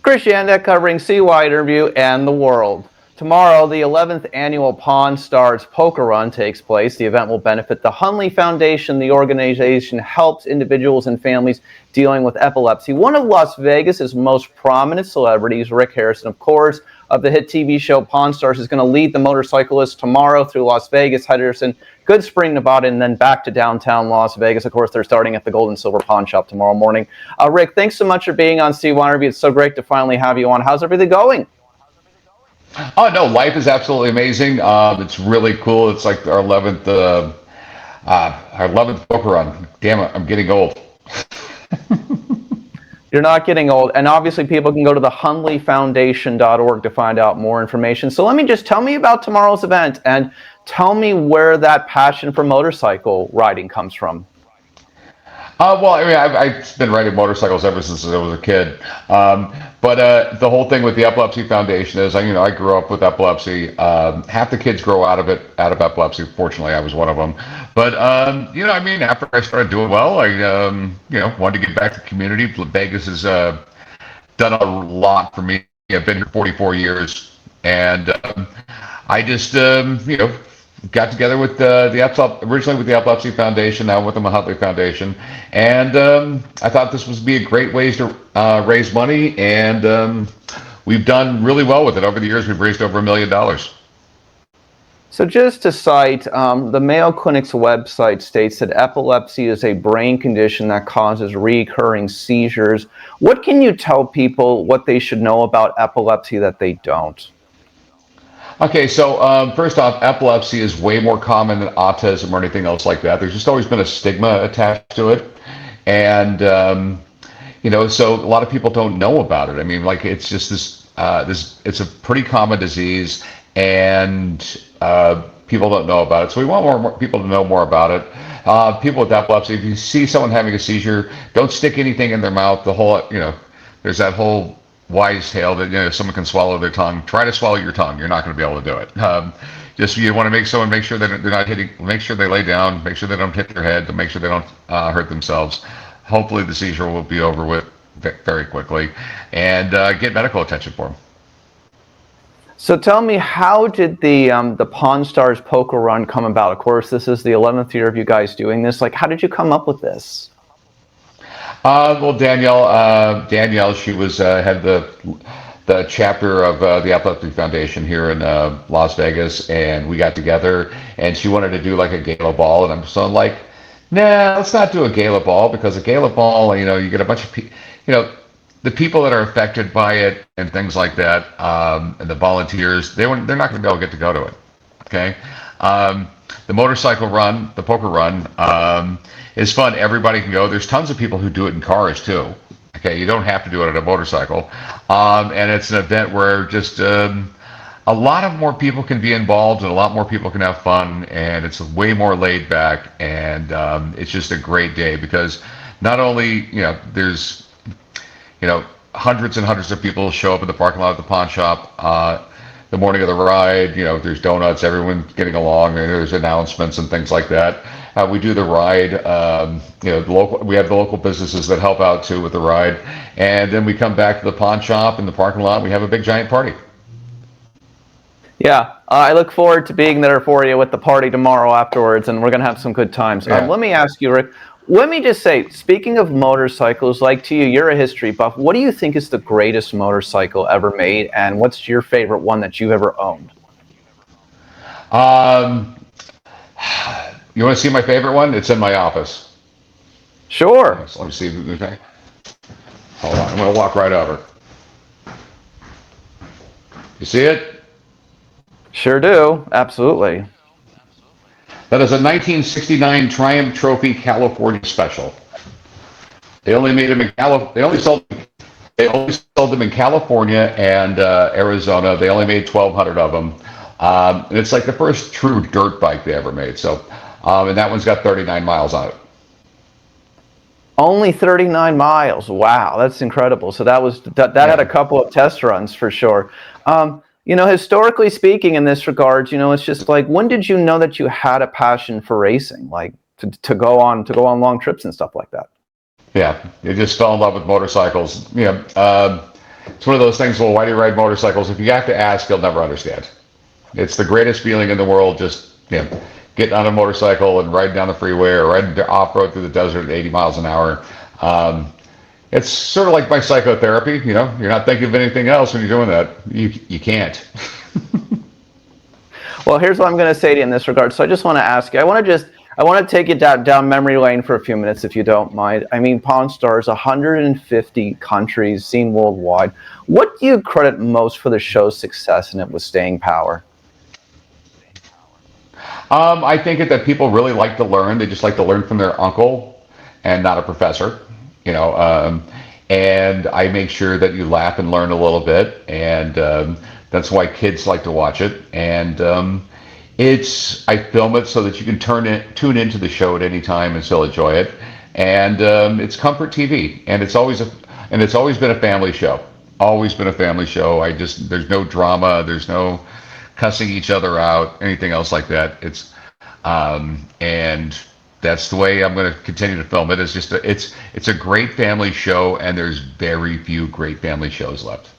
Chris Yandeck covering CY Interview and the world. Tomorrow, the 11th annual Pawn Stars Poker Run takes place. The event will benefit the Hunley Foundation. The organization helps individuals and families dealing with epilepsy. One of Las Vegas's most prominent celebrities, Rick Harrison, of course, of the hit TV show Pawn Stars, is going to lead the motorcyclists tomorrow through Las Vegas, Henderson, Goodsprings, Nevada, and then back to downtown Las Vegas. Of course, they're starting at the Gold and Silver Pawn Shop tomorrow morning. Rick, thanks so much for being on CY Interview. It's so great to finally have you on. How's everything going? Oh no, life is absolutely amazing. It's really cool. It's like our 11th poker run. Damn it, I'm getting old. You're not getting old. And obviously people can go to the hunleyfoundation.org to find out more information. So tell me about tomorrow's event and tell me where that passion for motorcycle riding comes from. Well, I mean, I've been riding motorcycles ever since I was a kid. But the whole thing with the Epilepsy Foundation is, I grew up with epilepsy. Half the kids grow out of epilepsy. Fortunately, I was one of them. But, after I started doing well, I, wanted to get back to the community. Vegas has done a lot for me. I've been here 44 years. And I just, got together with originally with the Epilepsy Foundation, now with the Hunley Foundation, and I thought this would be a great way to raise money, and we've done really well with it. Over the years, we've raised over $1 million. So just to cite, the Mayo Clinic's website states that epilepsy is a brain condition that causes recurring seizures. What can you tell people what they should know about epilepsy that they don't? Okay, so first off, epilepsy is way more common than autism or anything else like that. There's just always been a stigma attached to it. And, so a lot of people don't know about it. I mean, like, it's just it's a pretty common disease, and people don't know about it. So we want more people to know more about it. People with epilepsy, if you see someone having a seizure, don't stick anything in their mouth. There's that whole wise tale that someone can swallow their tongue. Try to swallow your tongue. You're not going to be able to do it. You want to make sure that they're not hitting. Make sure they lay down. Make sure they don't hit their head. To make sure they don't hurt themselves. Hopefully, the seizure will be over with very quickly, and get medical attention for them. So tell me, how did the Pawn Stars Poker Run come about? Of course, this is the 11th year of you guys doing this. Like, how did you come up with this? Well, Danielle, she was head of the chapter of the Epilepsy Foundation here in Las Vegas, and we got together, and she wanted to do like a gala ball, and I'm so like, nah, let's not do a gala ball, because a gala ball, you get a bunch of people, the people that are affected by it and things like that, and the volunteers, they're not going to be able to go to it. Okay, the motorcycle run, the poker run, is fun. Everybody can go. There's tons of people who do it in cars too. Okay, you don't have to do it on a motorcycle, and it's an event where just a lot more people can be involved, and a lot more people can have fun, and it's way more laid back, and it's just a great day, because not only there's hundreds and hundreds of people show up in the parking lot of the pawn shop the morning of the ride. There's donuts, everyone's getting along, and there's announcements and things like that. We do the ride. We have the local businesses that help out too with the ride, and then we come back to the pawn shop in the parking lot. And we have a big giant party. Yeah, I look forward to being there for you with the party tomorrow afterwards, and we're going to have some good times. Yeah. Let me ask you, Rick. Let me just say, speaking of motorcycles, like to you, you're a history buff. What do you think is the greatest motorcycle ever made, and what's your favorite one that you've ever owned? You want to see my favorite one? It's in my office. Sure. So let me see. Hold on. I'm going to walk right over. You see it? Sure do. Absolutely. That is a 1969 Triumph Trophy California Special. They only made them in They only sold them in California and Arizona. They only made 1,200 of them. And it's like the first true dirt bike they ever made. So, and that one's got 39 miles on it. Only 39 miles. Wow, that's incredible. So that had a couple of test runs for sure. Historically speaking, in this regards, it's just like, when did you know that you had a passion for racing, like to go on long trips and stuff like that? Yeah, you just fell in love with motorcycles. it's one of those things. Well, why do you ride motorcycles? If you have to ask, you'll never understand. It's the greatest feeling in the world. Just getting on a motorcycle and riding down the freeway or riding off road through the desert at 80 miles an hour. It's sort of like my psychotherapy. You're not thinking of anything else when you're doing that. You can't. Well, here's what I'm going to say to you in this regard. So I just want to ask you. I want to take you down memory lane for a few minutes, if you don't mind. I mean, Pawn Stars, 150 countries, seen worldwide. What do you credit most for the show's success, and it was staying power? I think that people really like to learn. They just like to learn from their uncle and not a professor, and I make sure that you laugh and learn a little bit, and that's why kids like to watch it. And I film it so that you can tune into the show at any time and still enjoy it. And it's comfort TV, and it's always been a family show. Always been a family show. There's no drama. There's no cussing each other out, anything else like that. And that's the way I'm going to continue to film it. It's a great family show, and there's very few great family shows left.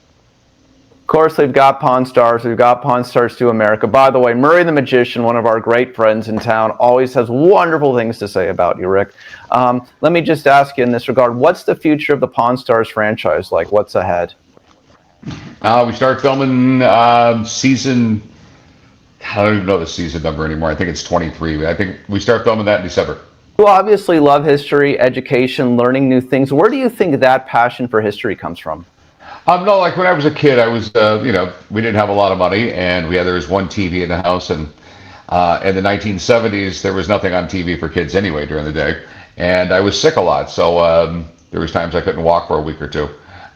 Of course, we've got Pawn Stars. We've got Pawn Stars to America. By the way, Murray the Magician, one of our great friends in town, always has wonderful things to say about you, Rick. Let me just ask you in this regard, what's the future of the Pawn Stars franchise like? What's ahead? We start filming season. I don't even know the season number anymore. I think it's 23. I think we start filming that in December. You obviously love history, education, learning new things. Where do you think that passion for history comes from? No, like when I was a kid, I was, we didn't have a lot of money, and there was one TV in the house, and in the 1970s, there was nothing on TV for kids anyway during the day, and I was sick a lot, so there was times I couldn't walk for a week or two,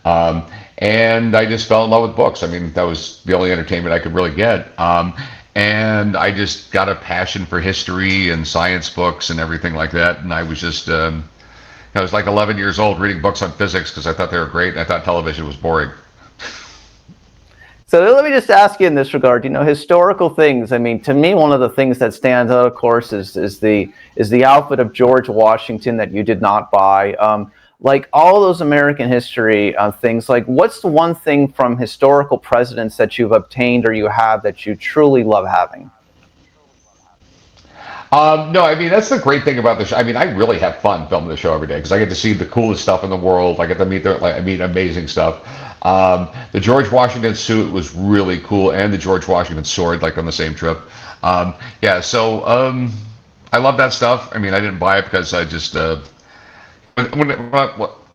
and I just fell in love with books. I mean, that was the only entertainment I could really get, and I just got a passion for history and science books and everything like that, and I was just... I was like 11 years old reading books on physics because I thought they were great, and I thought television was boring. So let me just ask you in this regard, historical things. I mean, to me, one of the things that stands out, of course, is the outfit of George Washington that you did not buy. Like all those American history things, like what's the one thing from historical presidents that you've obtained or you have that you truly love having? No, I mean, that's the great thing about the show. I mean, I really have fun filming the show every day because I get to see the coolest stuff in the world. I get to meet amazing stuff. The George Washington suit was really cool, and the George Washington sword, like on the same trip. So I love that stuff. I mean, I didn't buy it because I just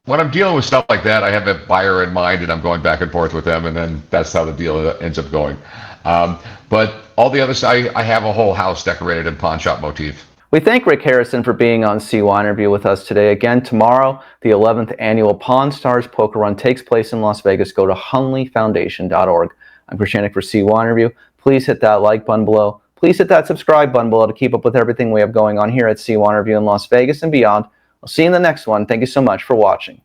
when I'm dealing with stuff like that, I have a buyer in mind, and I'm going back and forth with them, and then that's how the deal ends up going. But all the other stuff, I have a whole house decorated in pawn shop motif. We thank Rick Harrison for being on CY Interview with us today. Again, tomorrow, the 11th annual Pawn Stars Poker Run takes place in Las Vegas. Go to hunleyfoundation.org. I'm Krishanik for CY Interview. Please hit that like button below. Please hit that subscribe button below to keep up with everything we have going on here at CY Interview in Las Vegas and beyond. I'll see you in the next one. Thank you so much for watching.